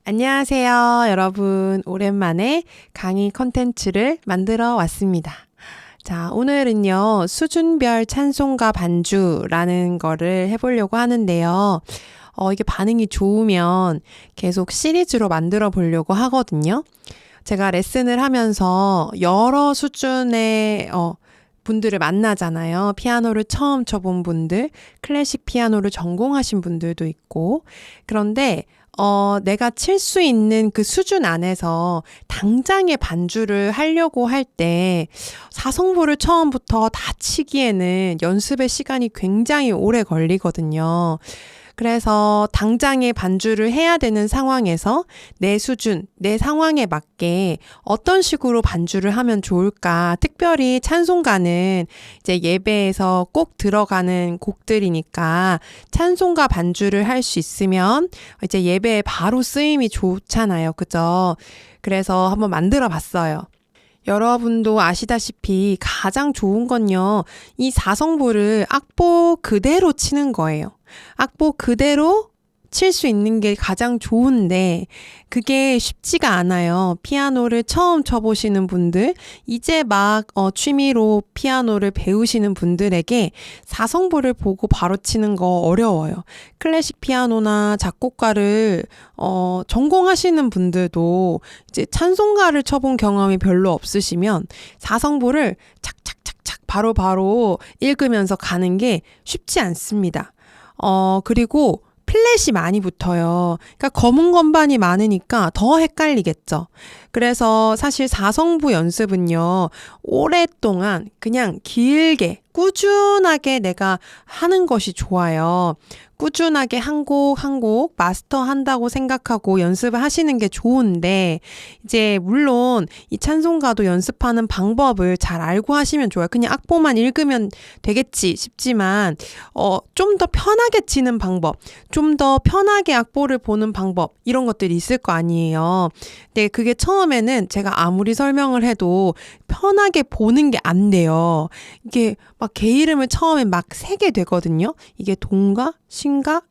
안녕하세요, 여러분. 오랜만에 강의 컨텐츠를 만들어 왔습니다. 자, 오늘은요, 수준별 찬송가 반주라는 거를 해보려고 하는데요. 이게 반응이 좋으면 계속 시리즈로 만들어 보려고 하거든요. 제가 레슨을 하면서 여러 수준의 분들을 만나잖아요. 피아노를 처음 쳐본 분들, 클래식 피아노를 전공하신 분들도 있고. 그런데 내가 칠 수 있는 그 수준 안에서 당장의 반주를 하려고 할 때 사성부를 처음부터 다 치기에는 연습의 시간이 굉장히 오래 걸리거든요. 그래서 당장의 반주를 해야 되는 상황에서 내 수준, 내 상황에 맞게 어떤 식으로 반주를 하면 좋을까? 특별히 찬송가는 이제 예배에서 꼭 들어가는 곡들이니까 찬송가 반주를 할 수 있으면 이제 예배에 바로 쓰임이 좋잖아요. 그죠? 그래서 한번 만들어 봤어요. 여러분도 아시다시피 가장 좋은 건요, 이 사성부를 악보 그대로 치는 거예요. 악보 그대로 칠 수 있는 게 가장 좋은데 그게 쉽지가 않아요. 피아노를 처음 쳐보시는 분들, 이제 막 취미로 피아노를 배우시는 분들에게 사성부를 보고 바로 치는 거 어려워요. 클래식 피아노나 작곡가를 전공하시는 분들도 이제 찬송가를 쳐본 경험이 별로 없으시면 사성부를 착착착착 바로바로 읽으면서 가는 게 쉽지 않습니다. 그리고 플랫이 많이 붙어요. 그러니까 검은 건반이 많으니까 더 헷갈리겠죠. 그래서 사실 사성부 연습은요, 오랫동안 그냥 길게 꾸준하게 내가 하는 것이 좋아요. 꾸준하게 한 곡 한 곡 마스터한다고 생각하고 연습을 하시는 게 좋은데, 이제 물론 이 찬송가도 연습하는 방법을 잘 알고 하시면 좋아요. 그냥 악보만 읽으면 되겠지 싶지만 좀 더 편하게 치는 방법, 좀 더 편하게 악보를 보는 방법, 이런 것들이 있을 거 아니에요. 근데 그게 처음에는 제가 아무리 설명을 해도 편하게 보는 게 안 돼요. 이게 막 개 이름을 처음에 막 세게 되거든요. 이게 도인가 시인가?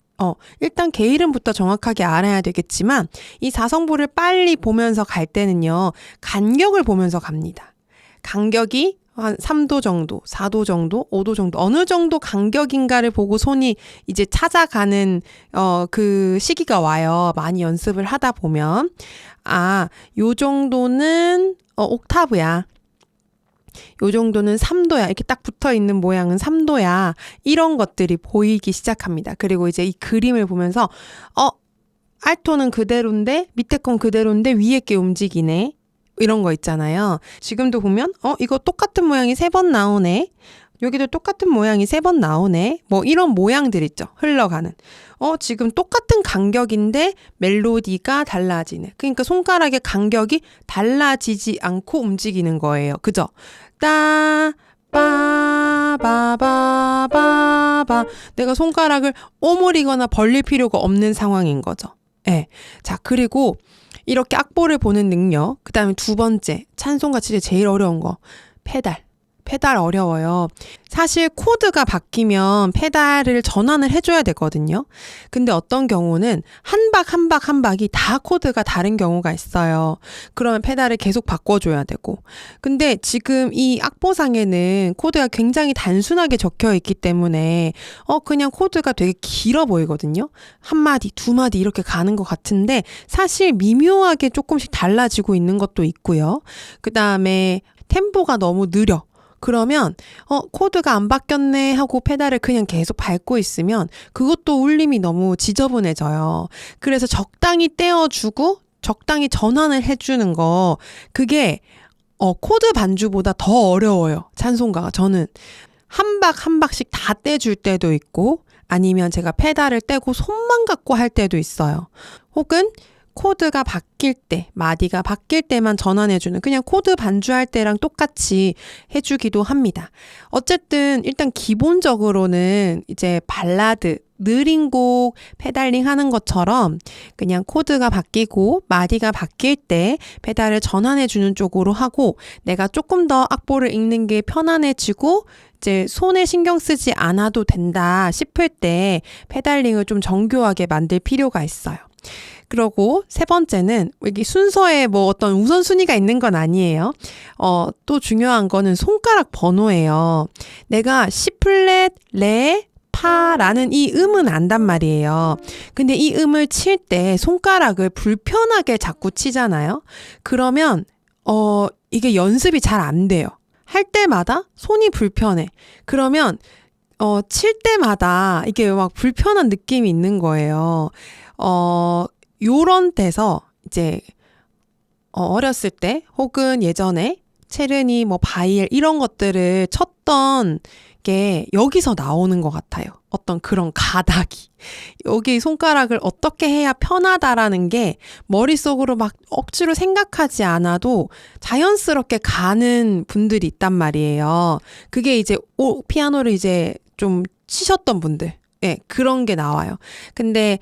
일단 개 이름부터 정확하게 알아야 되겠지만 이 사성부를 빨리 보면서 갈 때는요, 간격을 보면서 갑니다. 간격이 한 3도 정도, 4도 정도, 5도 정도, 어느 정도 간격인가를 보고 손이 이제 찾아가는 그 시기가 와요. 많이 연습을 하다 보면. 요 정도는 옥타브야. 요 정도는 3도야. 이렇게 딱 붙어 있는 모양은 3도야. 이런 것들이 보이기 시작합니다. 그리고 이제 이 그림을 보면서 알토는 그대로인데 밑에 건 그대로인데 위에 게 움직이네. 이런 거 있잖아요. 지금도 보면 이거 똑같은 모양이 3번 나오네. 여기도 똑같은 모양이 3번 나오네. 뭐 이런 모양들 있죠. 흘러가는. 지금 똑같은 간격인데 멜로디가 달라지네. 그러니까 손가락의 간격이 달라지지 않고 움직이는 거예요. 그죠? 따, 빠, 바, 바, 바, 바. 내가 손가락을 오므리거나 벌릴 필요가 없는 상황인 거죠. 예. 자, 그리고 이렇게 악보를 보는 능력, 그 다음에 두 번째, 찬송가 칠 때 제일 어려운 거, 페달 어려워요. 사실 코드가 바뀌면 페달을 전환을 해줘야 되거든요. 근데 어떤 경우는 한 박 박이 다 코드가 다른 경우가 있어요. 그러면 페달을 계속 바꿔줘야 되고. 근데 지금 이 악보상에는 코드가 굉장히 단순하게 적혀 있기 때문에 그냥 코드가 되게 길어 보이거든요. 한 마디, 두 마디 이렇게 가는 것 같은데 사실 미묘하게 조금씩 달라지고 있는 것도 있고요. 그 다음에 템포가 너무 느려. 그러면 코드가 안 바뀌었네 하고 페달을 그냥 계속 밟고 있으면 그것도 울림이 너무 지저분해져요. 그래서 적당히 떼어주고 적당히 전환을 해주는 거, 그게 코드 반주보다 더 어려워요. 찬송가가. 저는 한 박씩 다 떼줄 때도 있고 아니면 제가 페달을 떼고 손만 갖고 할 때도 있어요. 혹은 코드가 바뀔 때, 마디가 바뀔 때만 전환해주는, 그냥 코드 반주할 때랑 똑같이 해주기도 합니다. 어쨌든 일단 기본적으로는 이제 발라드, 느린 곡 페달링 하는 것처럼 그냥 코드가 바뀌고 마디가 바뀔 때 페달을 전환해주는 쪽으로 하고, 내가 조금 더 악보를 읽는 게 편안해지고 이제 손에 신경 쓰지 않아도 된다 싶을 때 페달링을 좀 정교하게 만들 필요가 있어요. 그리고 세 번째는 여기 순서에 뭐 어떤 우선순위가 있는 건 아니에요. 또 중요한 거는 손가락 번호예요. 내가 C 플랫, 레, 파라는 이 음은 안단 말이에요. 근데 이 음을 칠 때 손가락을 불편하게 자꾸 치잖아요. 그러면 이게 연습이 잘 안 돼요. 할 때마다 손이 불편해. 그러면 칠 때마다 이게 막 불편한 느낌이 있는 거예요. 요런 데서 이제 어렸을 때 혹은 예전에 체르니 뭐 바이엘 이런 것들을 쳤던 게 여기서 나오는 것 같아요. 어떤 그런 가닥이. 여기 손가락을 어떻게 해야 편하다라는 게 머릿속으로 막 억지로 생각하지 않아도 자연스럽게 가는 분들이 있단 말이에요. 그게 이제 피아노를 이제 좀 치셨던 분들. 네, 그런 게 나와요. 근데,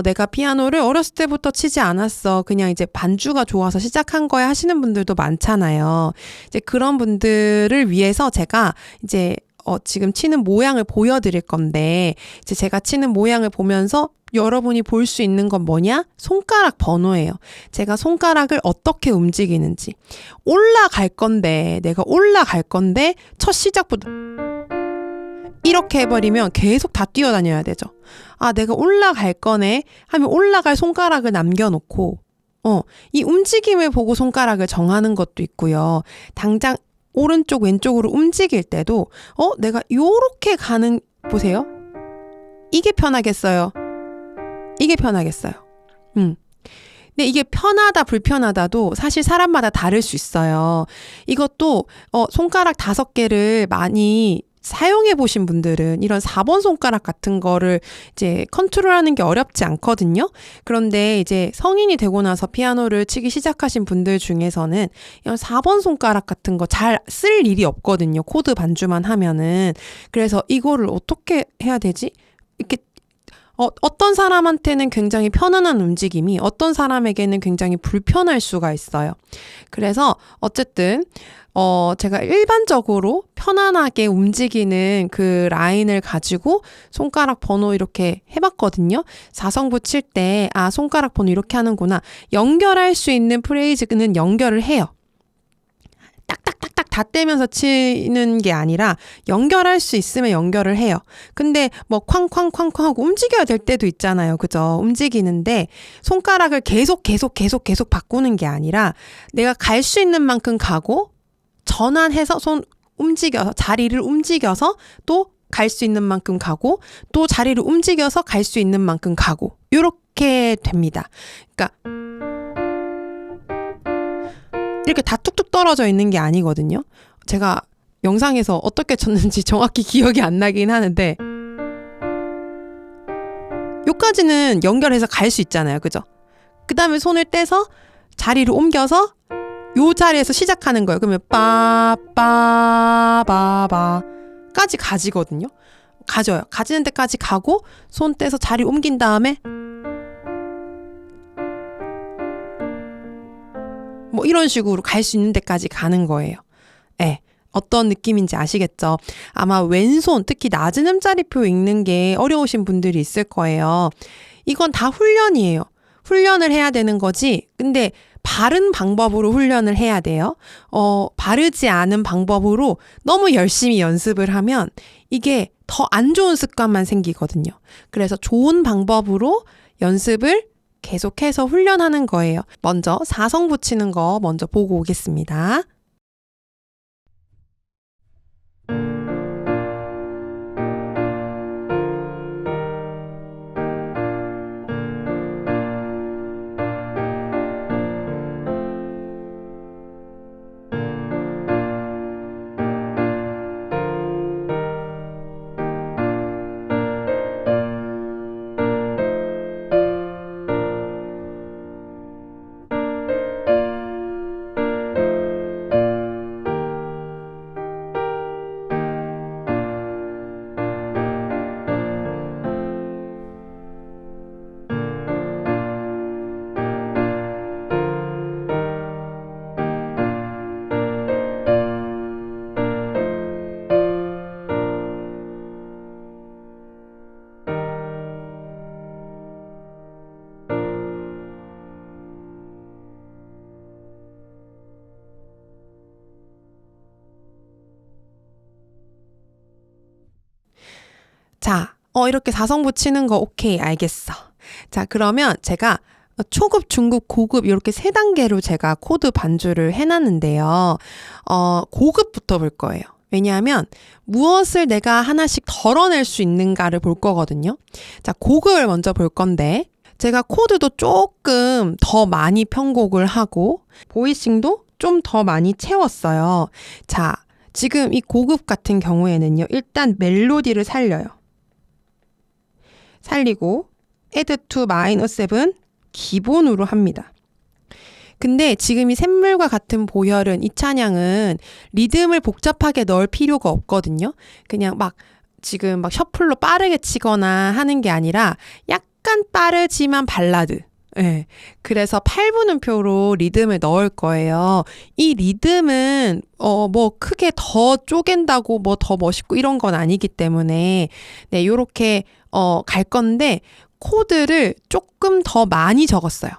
내가 피아노를 어렸을 때부터 치지 않았어. 그냥 이제 반주가 좋아서 시작한 거야 하시는 분들도 많잖아요. 이제 그런 분들을 위해서 제가 이제, 지금 치는 모양을 보여드릴 건데, 이제 제가 치는 모양을 보면서 여러분이 볼 수 있는 건 뭐냐? 손가락 번호예요. 제가 손가락을 어떻게 움직이는지. 내가 올라갈 건데, 첫 시작부터, 이렇게 해버리면 계속 다 뛰어다녀야 되죠. 아, 내가 올라갈 거네 하면 올라갈 손가락을 남겨놓고, 이 움직임을 보고 손가락을 정하는 것도 있고요. 당장 오른쪽 왼쪽으로 움직일 때도, 내가 요렇게 보세요. 이게 편하겠어요. 이게 편하겠어요. 근데 이게 편하다 불편하다도 사실 사람마다 다를 수 있어요. 이것도 손가락 5개를 많이 사용해 보신 분들은 이런 4번 손가락 같은 거를 이제 컨트롤하는 게 어렵지 않거든요. 그런데 이제 성인이 되고 나서 피아노를 치기 시작하신 분들 중에서는 이런 4번 손가락 같은 거 잘 쓸 일이 없거든요. 코드 반주만 하면은. 그래서 이거를 어떻게 해야 되지? 이렇게 어떤 사람한테는 굉장히 편안한 움직임이 어떤 사람에게는 굉장히 불편할 수가 있어요. 그래서 어쨌든 제가 일반적으로 편안하게 움직이는 그 라인을 가지고 손가락 번호 이렇게 해봤거든요. 4성부 칠 때, 손가락 번호 이렇게 하는구나. 연결할 수 있는 프레이즈는 연결을 해요. 딱딱딱딱 다 떼면서 치는 게 아니라 연결할 수 있으면 연결을 해요. 근데 뭐 쾅쾅쾅쾅 하고 움직여야 될 때도 있잖아요. 그죠? 움직이는데 손가락을 계속 바꾸는 게 아니라 내가 갈 수 있는 만큼 가고 전환해서 자리를 움직여서 또 갈 수 있는 만큼 가고 또 자리를 움직여서 갈 수 있는 만큼 가고 요렇게 됩니다. 그러니까 이렇게 다 툭툭 떨어져 있는 게 아니거든요. 제가 영상에서 어떻게 쳤는지 정확히 기억이 안 나긴 하는데 요까지는 연결해서 갈 수 있잖아요. 그죠? 그 다음에 손을 떼서 자리를 옮겨서 요 자리에서 시작하는 거예요. 그러면 빠빠바바 까지 가지거든요. 가져요. 가지는 데까지 가고 손 떼서 자리 옮긴 다음에 뭐 이런 식으로 갈 수 있는 데까지 가는 거예요. 네. 어떤 느낌인지 아시겠죠? 아마 왼손, 특히 낮은 음자리표 읽는 게 어려우신 분들이 있을 거예요. 이건 다 훈련이에요. 훈련을 해야 되는 거지. 근데 바른 방법으로 훈련을 해야 돼요. 바르지 않은 방법으로 너무 열심히 연습을 하면 이게 더 안 좋은 습관만 생기거든요. 그래서 좋은 방법으로 연습을 계속해서 훈련하는 거예요. 먼저 4성 붙이는 거 먼저 보고 오겠습니다. 이렇게 4성부 치는 거 오케이, 알겠어. 자, 그러면 제가 초급, 중급, 고급 이렇게 3단계로 제가 코드 반주를 해놨는데요. 고급부터 볼 거예요. 왜냐하면 무엇을 내가 하나씩 덜어낼 수 있는가를 볼 거거든요. 자, 고급을 먼저 볼 건데 제가 코드도 조금 더 많이 편곡을 하고 보이싱도 좀 더 많이 채웠어요. 자, 지금 이 고급 같은 경우에는요. 일단 멜로디를 살려요. 살리고 add to -7 기본으로 합니다. 근데 지금 이 샘물과 같은 보혈은 이 찬양은 리듬을 복잡하게 넣을 필요가 없거든요. 그냥 지금 셔플로 빠르게 치거나 하는 게 아니라 약간 빠르지만 발라드. 네. 그래서 8분음표로 리듬을 넣을 거예요. 이 리듬은 크게 더 쪼갠다고 더 멋있고 이런 건 아니기 때문에 네, 요렇게 갈 건데 코드를 조금 더 많이 적었어요.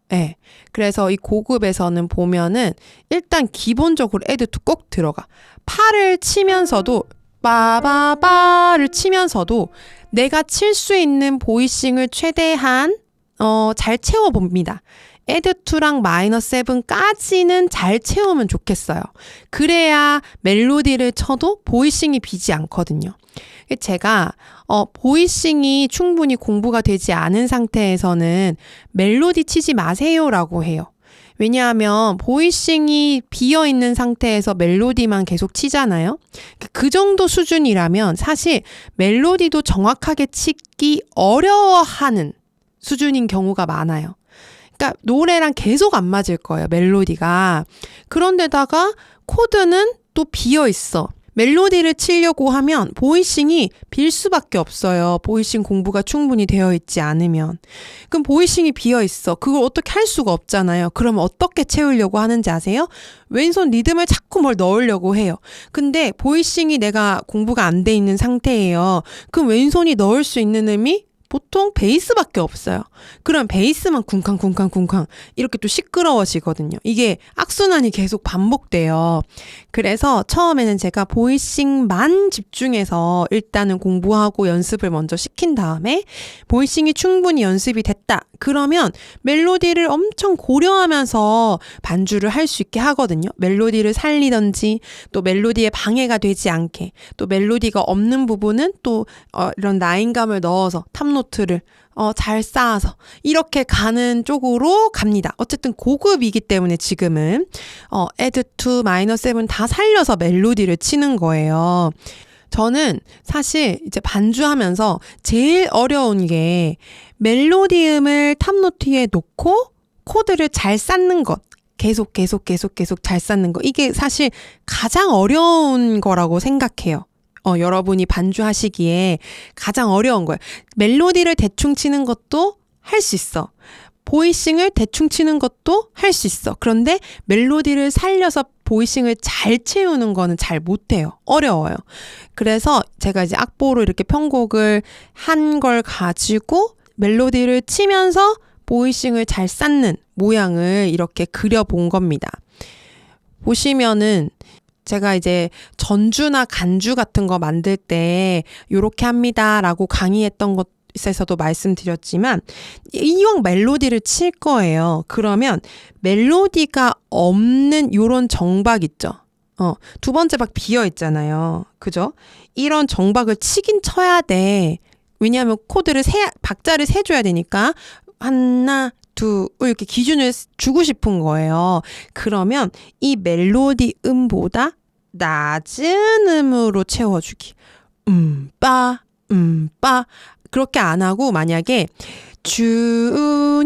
네. 그래서 이 고급에서는 보면은 일단 기본적으로 add to 꼭 들어가. 파를 치면서도 빠바바를 치면서도 내가 칠 수 있는 보이싱을 최대한 잘 채워봅니다. add to랑 -7까지는 잘 채우면 좋겠어요. 그래야 멜로디를 쳐도 보이싱이 비지 않거든요. 제가 보이싱이 충분히 공부가 되지 않은 상태에서는 멜로디 치지 마세요라고 해요. 왜냐하면 보이싱이 비어있는 상태에서 멜로디만 계속 치잖아요. 그 정도 수준이라면 사실 멜로디도 정확하게 치기 어려워하는 수준인 경우가 많아요. 그러니까 노래랑 계속 안 맞을 거예요, 멜로디가. 그런데다가 코드는 또 비어있어. 멜로디를 치려고 하면 보이싱이 빌 수밖에 없어요. 보이싱 공부가 충분히 되어 있지 않으면. 그럼 보이싱이 비어 있어. 그걸 어떻게 할 수가 없잖아요. 그러면 어떻게 채우려고 하는지 아세요? 왼손 리듬을 자꾸 뭘 넣으려고 해요. 근데 보이싱이 내가 공부가 안 돼 있는 상태예요. 그럼 왼손이 넣을 수 있는 음이 보통 베이스밖에 없어요. 그럼 베이스만 쿵쾅쿵쾅쿵쾅 이렇게 또 시끄러워지거든요. 이게 악순환이 계속 반복돼요. 그래서 처음에는 제가 보이싱만 집중해서 일단은 공부하고 연습을 먼저 시킨 다음에 보이싱이 충분히 연습이 됐다. 그러면 멜로디를 엄청 고려하면서 반주를 할 수 있게 하거든요. 멜로디를 살리던지 또 멜로디에 방해가 되지 않게 또 멜로디가 없는 부분은 또 이런 라인감을 넣어서 탑노트를 잘 쌓아서 이렇게 가는 쪽으로 갑니다. 어쨌든 고급이기 때문에 지금은 add to -7 다 살려서 멜로디를 치는 거예요. 저는 사실 이제 반주하면서 제일 어려운 게 멜로디음을 탑노트에 놓고 코드를 잘 쌓는 것. 계속 잘 쌓는 거. 이게 사실 가장 어려운 거라고 생각해요. 여러분이 반주하시기에 가장 어려운 거예요. 멜로디를 대충 치는 것도 할 수 있어. 보이싱을 대충 치는 것도 할 수 있어. 그런데 멜로디를 살려서 보이싱을 잘 채우는 거는 잘 못해요. 어려워요. 그래서 제가 이제 악보로 이렇게 편곡을 한 걸 가지고 멜로디를 치면서 보이싱을 잘 쌓는 모양을 이렇게 그려본 겁니다. 보시면은 제가 이제 전주나 간주 같은 거 만들 때 요렇게 합니다라고 강의했던 것에서도 말씀드렸지만 이왕 멜로디를 칠 거예요. 그러면 멜로디가 없는 요런 정박 있죠. 두 번째 박 비어 있잖아요. 그죠? 이런 정박을 치긴 쳐야 돼. 왜냐하면 코드를 박자를 세줘야 되니까 하나, 둘 이렇게 기준을 주고 싶은 거예요. 그러면 이 멜로디 음보다 낮은 음으로 채워주기. 빠. 그렇게 안 하고 만약에 주님의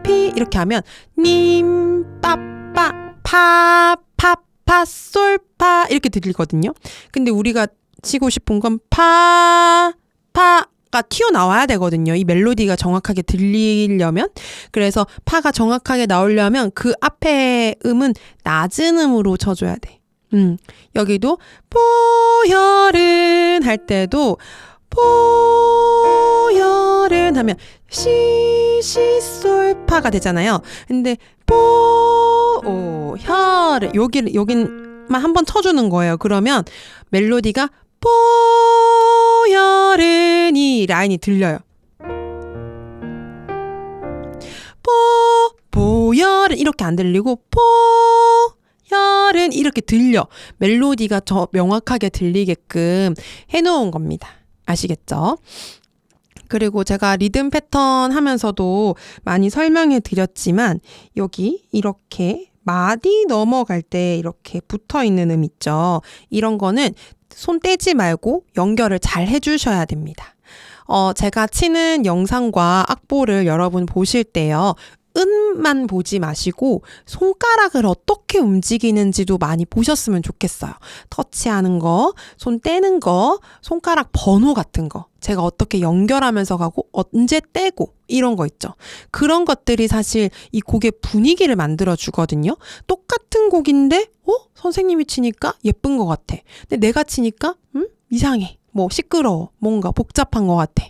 피 이렇게 하면 님, 빠빠, 파, 솔파 이렇게 들리거든요. 근데 우리가 치고 싶은 건 파가 튀어나와야 되거든요. 이 멜로디가 정확하게 들리려면. 그래서 파가 정확하게 나오려면 그 앞에 음은 낮은 음으로 쳐줘야 돼. 여기도 보혈은 할 때도 보혈은 하면 시솔파가 되잖아요. 근데 보혈 여긴만 한번 쳐주는 거예요. 그러면 멜로디가 보혈은 이 라인이 들려요. 보혈은 이렇게 안 들리고 보혈은 이렇게 들려. 멜로디가 더 명확하게 들리게끔 해놓은 겁니다. 아시겠죠? 그리고 제가 리듬 패턴 하면서도 많이 설명해 드렸지만 여기 이렇게 마디 넘어갈 때 이렇게 붙어 있는 음 있죠. 이런 거는 손 떼지 말고 연결을 잘 해주셔야 됩니다. 제가 치는 영상과 악보를 여러분 보실 때요. 음만 보지 마시고 손가락을 어떻게 움직이는지도 많이 보셨으면 좋겠어요. 터치하는 거, 손 떼는 거, 손가락 번호 같은 거. 제가 어떻게 연결하면서 가고 언제 떼고 이런 거 있죠. 그런 것들이 사실 이 곡의 분위기를 만들어 주거든요. 똑같은 곡인데 선생님이 치니까 예쁜 것 같아. 근데 내가 치니까 이상해. 뭐 시끄러워. 뭔가 복잡한 것 같아.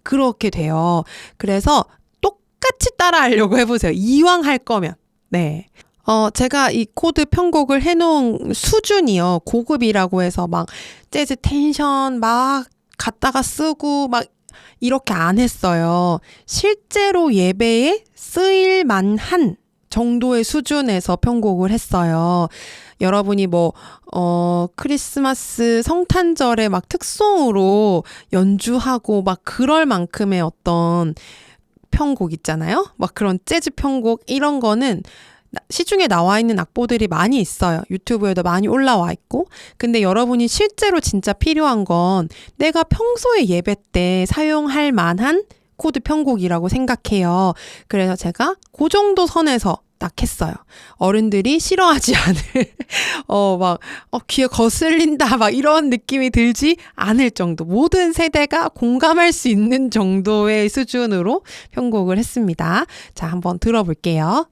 그렇게 돼요. 그래서 똑같이 따라하려고 해보세요. 이왕 할 거면. 네. 제가 이 코드 편곡을 해놓은 수준이요. 고급이라고 해서 막 재즈 텐션 막 갖다가 쓰고 막 이렇게 안 했어요. 실제로 예배에 쓰일 만한 정도의 수준에서 편곡을 했어요. 여러분이 크리스마스 성탄절에 막 특송으로 연주하고 막 그럴 만큼의 어떤 편곡 있잖아요. 막 그런 재즈 편곡 이런 거는 시중에 나와 있는 악보들이 많이 있어요. 유튜브에도 많이 올라와 있고. 근데 여러분이 실제로 진짜 필요한 건 내가 평소에 예배 때 사용할 만한 코드 편곡이라고 생각해요. 그래서 제가 그 정도 선에서 딱 했어요. 어른들이 싫어하지 않을, 귀에 거슬린다, 막 이런 느낌이 들지 않을 정도. 모든 세대가 공감할 수 있는 정도의 수준으로 편곡을 했습니다. 자, 한번 들어볼게요.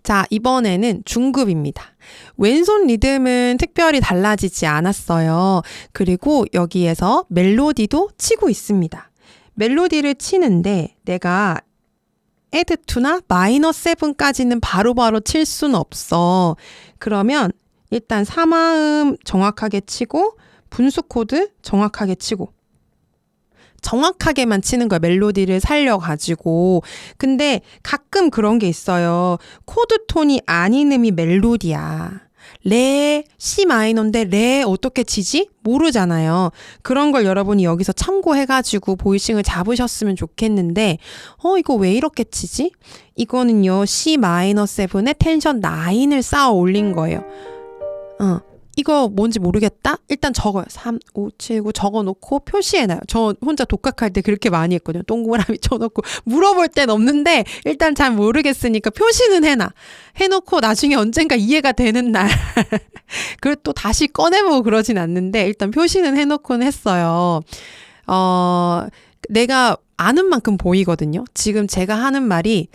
자, 이번에는 중급입니다. 왼손 리듬은 특별히 달라지지 않았어요. 그리고 여기에서 멜로디도 치고 있습니다. 멜로디를 치는데 내가 add 2나 마이너 7까지는 바로바로 칠 수는 없어. 그러면 일단 3화음 정확하게 치고 분수 코드 정확하게 치고 정확하게만 치는 거야. 멜로디를 살려가지고. 근데 가끔 그런 게 있어요. 코드 톤이 아닌 음이 멜로디야. 레, C 마이너인데 레 어떻게 치지? 모르잖아요. 그런 걸 여러분이 여기서 참고해가지고 보이싱을 잡으셨으면 좋겠는데 이거 왜 이렇게 치지? 이거는요. C 마이너 7에 텐션 9을 쌓아 올린 거예요. 이거 뭔지 모르겠다? 일단 적어요. 3, 5, 7, 9 적어놓고 표시해놔요. 저 혼자 독학할 때 그렇게 많이 했거든요. 동그라미 쳐놓고 물어볼 땐 없는데 일단 잘 모르겠으니까 표시는 해놓고 나중에 언젠가 이해가 되는 날 그리고 또 다시 꺼내보고 그러진 않는데 일단 표시는 해놓고는 했어요. 내가 아는 만큼 보이거든요. 지금 제가 하는 말이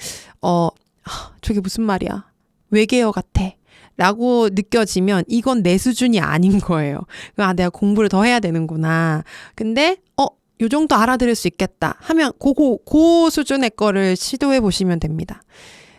저게 무슨 말이야. 외계어 같아. 라고 느껴지면 이건 내 수준이 아닌 거예요. 내가 공부를 더 해야 되는구나. 근데 요 정도 알아들을 수 있겠다 하면 그 수준의 거를 시도해 보시면 됩니다.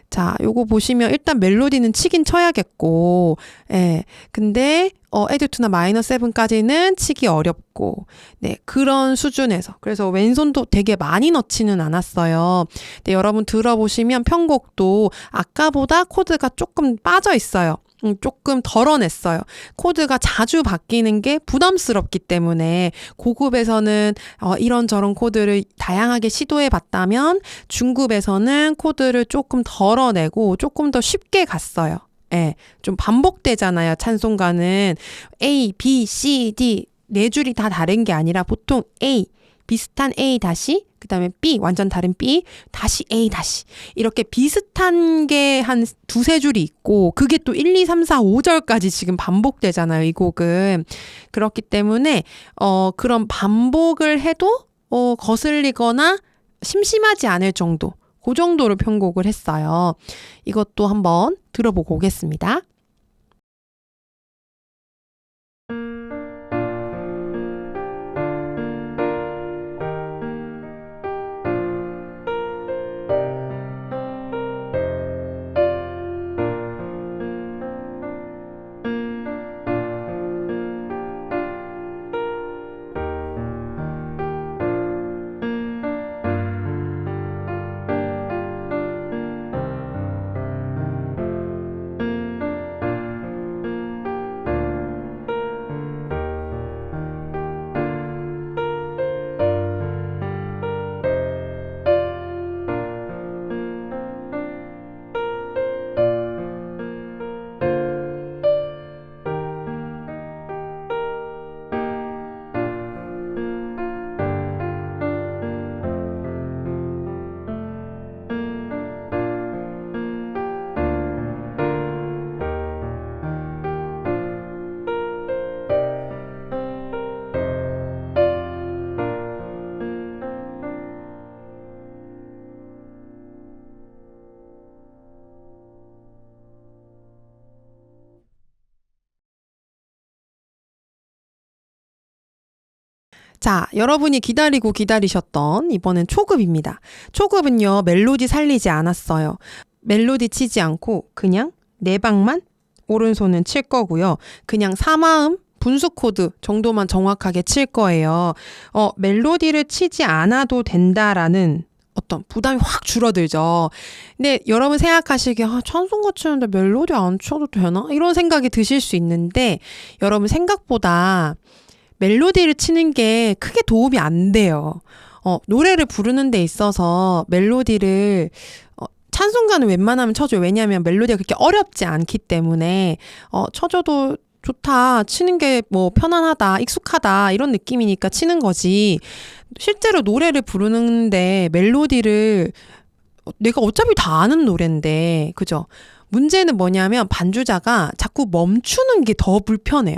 자, 요거 보시면 일단 멜로디는 치긴 쳐야겠고, 예. 근데, 에듀투나 마이너 7까지는 치기 어렵고, 네, 그런 수준에서. 그래서 왼손도 되게 많이 넣지는 않았어요. 근데 여러분 들어보시면 편곡도 아까보다 코드가 조금 빠져 있어요. 조금 덜어냈어요. 코드가 자주 바뀌는 게 부담스럽기 때문에 고급에서는 이런저런 코드를 다양하게 시도해 봤다면 중급에서는 코드를 조금 덜어내고 조금 더 쉽게 갔어요. 예, 좀 반복되잖아요. 찬송가는 A, B, C, D 네 줄이 다 다른 게 아니라 보통 A, 비슷한 A 다시 그 다음에 B, 완전 다른 B, 다시 A 다시 이렇게 비슷한 게 한 두세 줄이 있고 그게 또 1, 2, 3, 4, 5절까지 지금 반복되잖아요. 이 곡은. 그렇기 때문에 그런 반복을 해도 거슬리거나 심심하지 않을 정도 그 정도로 편곡을 했어요. 이것도 한번 들어보고 오겠습니다. 자, 여러분이 기다리고 기다리셨던 이번엔 초급입니다. 초급은요, 멜로디 살리지 않았어요. 멜로디 치지 않고 그냥 네 방만 오른손은 칠 거고요. 그냥 사마음 분수 코드 정도만 정확하게 칠 거예요. 멜로디를 치지 않아도 된다라는 어떤 부담이 확 줄어들죠. 근데 여러분 생각하시기에 찬송가 치는데 멜로디 안 쳐도 되나? 이런 생각이 드실 수 있는데 여러분 생각보다 멜로디를 치는 게 크게 도움이 안 돼요. 노래를 부르는 데 있어서 멜로디를 찬송가는 웬만하면 쳐줘요. 왜냐하면 멜로디가 그렇게 어렵지 않기 때문에 쳐줘도 좋다, 치는 게 뭐 편안하다, 익숙하다 이런 느낌이니까 치는 거지. 실제로 노래를 부르는데 멜로디를 내가 어차피 다 아는 노래인데, 그죠? 문제는 뭐냐면 반주자가 자꾸 멈추는 게 더 불편해요.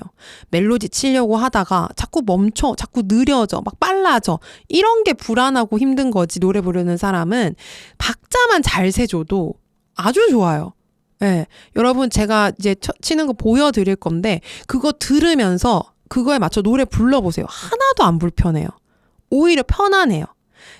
멜로디 치려고 하다가 자꾸 멈춰, 자꾸 느려져, 막 빨라져. 이런 게 불안하고 힘든 거지. 노래 부르는 사람은 박자만 잘 세줘도 아주 좋아요. 네. 여러분 제가 이제 치는 거 보여드릴 건데 그거 들으면서 그거에 맞춰 노래 불러보세요. 하나도 안 불편해요. 오히려 편안해요.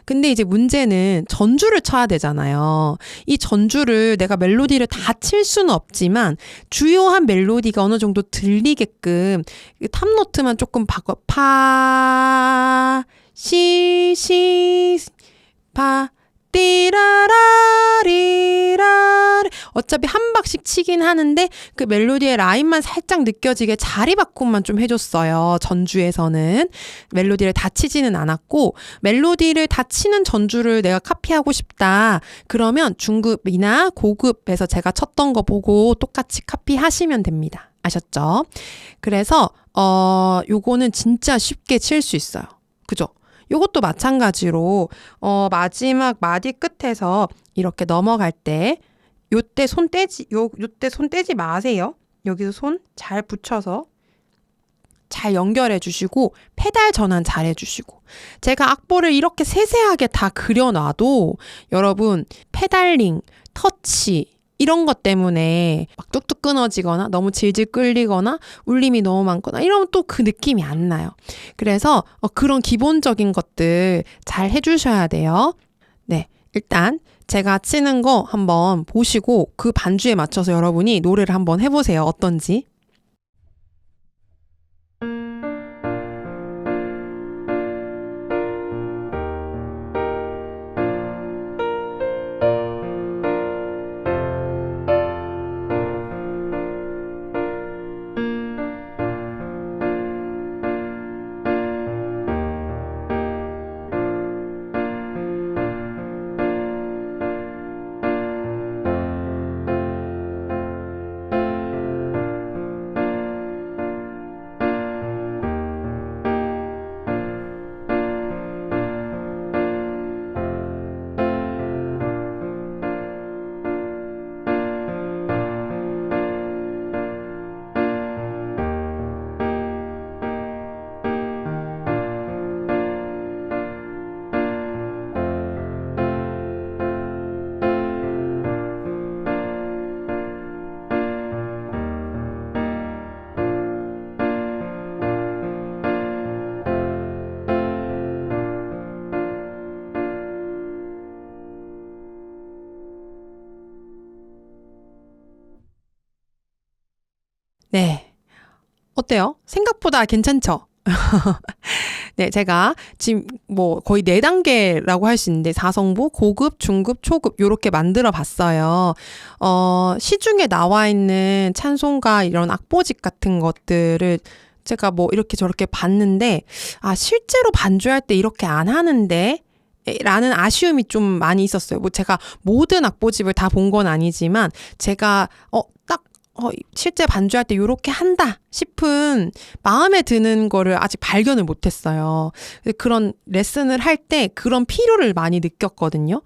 근데 이제 문제는 전주를 쳐야 되잖아요. 이 전주를 내가 멜로디를 다 칠 수는 없지만 주요한 멜로디가 어느 정도 들리게끔 탑노트만 조금 바꿔. 파, 시, 파, 띠라라리라. 어차피 한 박씩 치긴 하는데 그 멜로디의 라인만 살짝 느껴지게 자리바꿈만 좀 해줬어요. 전주에서는 멜로디를 다 치지는 않았고, 멜로디를 다 치는 전주를 내가 카피하고 싶다 그러면 중급이나 고급에서 제가 쳤던 거 보고 똑같이 카피하시면 됩니다. 아셨죠? 그래서 요거는 진짜 쉽게 칠 수 있어요. 그죠? 요것도 마찬가지로 마지막 마디 끝에서 이렇게 넘어갈 때 요때 손 떼지 마세요. 여기서 손 잘 붙여서 잘 연결해 주시고 페달 전환 잘 해주시고, 제가 악보를 이렇게 세세하게 다 그려놔도 여러분 페달링, 터치 이런 것 때문에 막 뚝뚝 끊어지거나 너무 질질 끌리거나 울림이 너무 많거나 이러면 또 그 느낌이 안 나요. 그래서 그런 기본적인 것들 잘 해주셔야 돼요. 네, 일단 제가 치는 거 한번 보시고 그 반주에 맞춰서 여러분이 노래를 한번 해보세요. 어떤지. 네. 어때요? 생각보다 괜찮죠? 네, 제가 지금 뭐 거의 4단계라고 할 수 있는데 4성부, 고급, 중급, 초급 요렇게 만들어 봤어요. 시중에 나와 있는 찬송가 이런 악보집 같은 것들을 제가 뭐 이렇게 저렇게 봤는데 실제로 반주할 때 이렇게 안 하는데 라는 아쉬움이 좀 많이 있었어요. 뭐 제가 모든 악보집을 다 본 건 아니지만 제가 딱 실제 반주할 때 요렇게 한다 싶은 마음에 드는 거를 아직 발견을 못했어요. 그런 레슨을 할 때 그런 필요를 많이 느꼈거든요.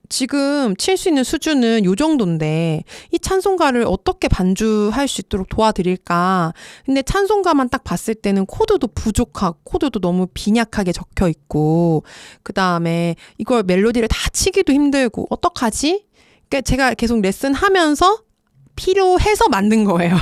지금 칠 수 있는 수준은 요 정도인데 이 찬송가를 어떻게 반주할 수 있도록 도와드릴까? 근데 찬송가만 딱 봤을 때는 코드도 부족하고 코드도 너무 빈약하게 적혀 있고 그 다음에 이걸 멜로디를 다 치기도 힘들고 어떡하지? 그러니까 제가 계속 레슨하면서 필요해서 만든 거예요.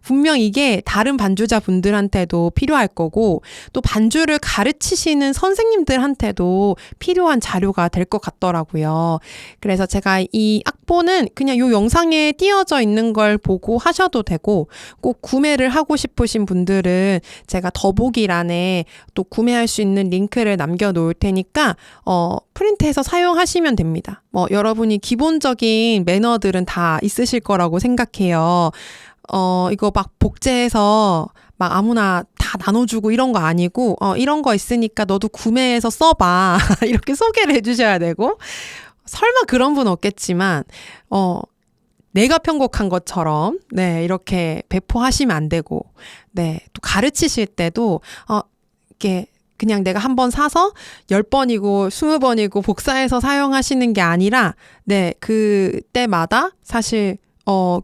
분명 이게 다른 반주자분들한테도 필요할 거고 또 반주를 가르치시는 선생님들한테도 필요한 자료가 될 것 같더라고요. 그래서 제가 이 악보는 그냥 요 영상에 띄어져 있는 걸 보고 하셔도 되고 꼭 구매를 하고 싶으신 분들은 제가 더보기란에 또 구매할 수 있는 링크를 남겨 놓을 테니까 프린트해서 사용하시면 됩니다. 여러분이 기본적인 매너들은 다 있으실 거라고 생각해요. 이거 막 복제해서 막 아무나 다 나눠주고 이런 거 아니고, 이런 거 있으니까 너도 구매해서 써봐. 이렇게 소개를 해주셔야 되고, 설마 그런 분 없겠지만, 내가 편곡한 것처럼, 네, 이렇게 배포하시면 안 되고, 네, 또 가르치실 때도, 이렇게 그냥 내가 한번 사서 10번이고 20번이고 복사해서 사용하시는 게 아니라, 네, 그때마다 사실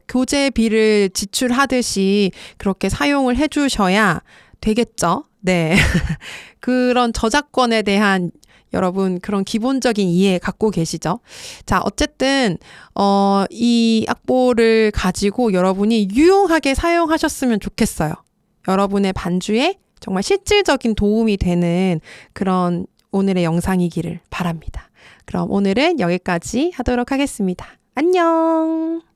교재비를 지출하듯이 그렇게 사용을 해주셔야 되겠죠. 네. 그런 저작권에 대한 여러분 그런 기본적인 이해 갖고 계시죠? 자, 어쨌든 이 악보를 가지고 여러분이 유용하게 사용하셨으면 좋겠어요. 여러분의 반주에 정말 실질적인 도움이 되는 그런 오늘의 영상이기를 바랍니다. 그럼 오늘은 여기까지 하도록 하겠습니다. 안녕!